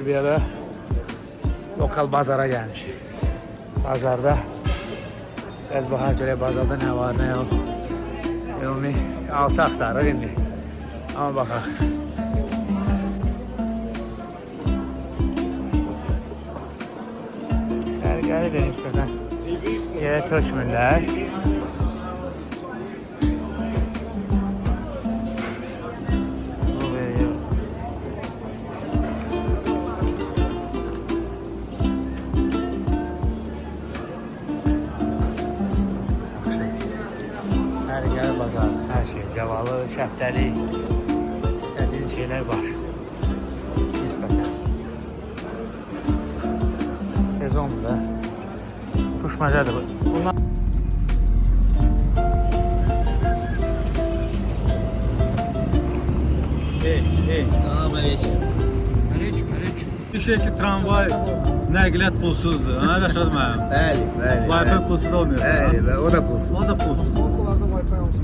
Bir ara lokal bazara gelmiş. Bazarda biraz bahar göre bazarda ne var ne yok. Ümumi alçaq darıq indi. Ama baxaq. Sərgəlidir nisbətən. Yerə tökmürlər. Sərgəli bazar, hər şey, cavalı, şəftəli, istədiyin şeylər var. Nisbətən. Sezonda puşmacadır bu. Bunlar Selamünaleyküm. Bir şey ki tramvay nəqliyyat pulsuzdur. Ha, Rəşad müəllim? Bəli, bəli. Wi-Fi pulsuz olmuyor. Bəli, bəli, o da pulsuz. O da pulsuz. Okullarda Wi-Fi olsun.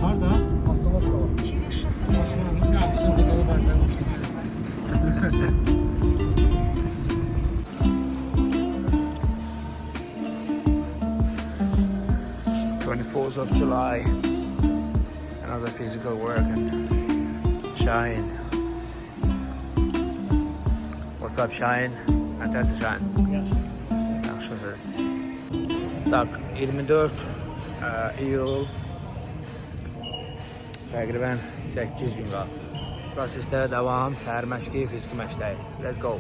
Harda? Hastalar da var. Ya bizim kızılı Wi-Fi olsun. 24th of July. Another physical work and Shine. What's up, Shine? Fantastic, Shine. Yaxşısınız. Tak, 24 iyul. Təqribən 8 gün qaldı. Proseslərə davam, səhər məşqi, fiziki məşqləri. Let's go.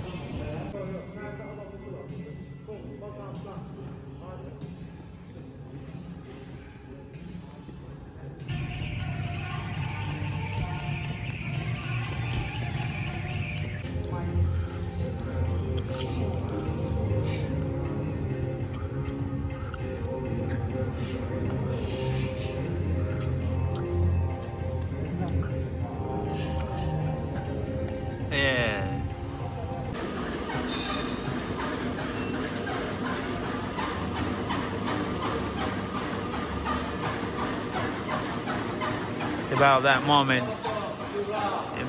It's about that moment.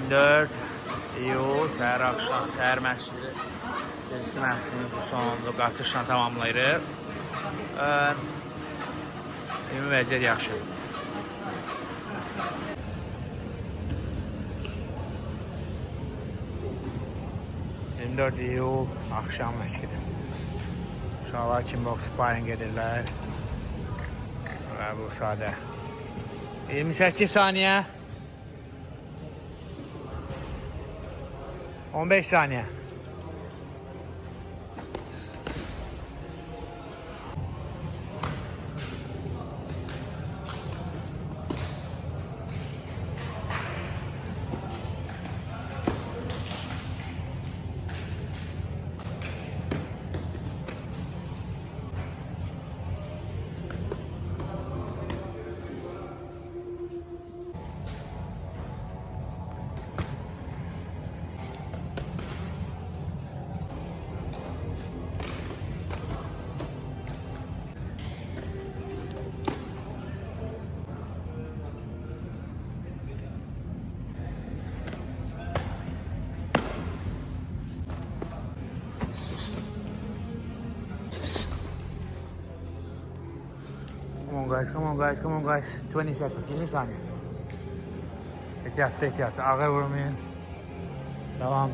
24 iyul, səhər axşam, səhər məşqi, fiziki məşqimizin sonunda qaçışla tamamlayırıq. Ümumi vəziyyət yaxşı. iyul axşam məşqidir. Uşaqlar kickbox sparring edirlər. Və bu sadə. 28 saniyə. 15 saniyə. Come on guys, 20 seconds, 20 saniye. Ehtiyatlı, ağa vurmayın. Tamam.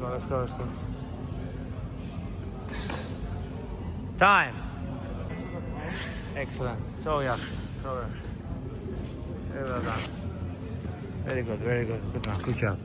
Let's go. Time. Excellent. So yaxşı. Very well done. Very good. Good man. Good job.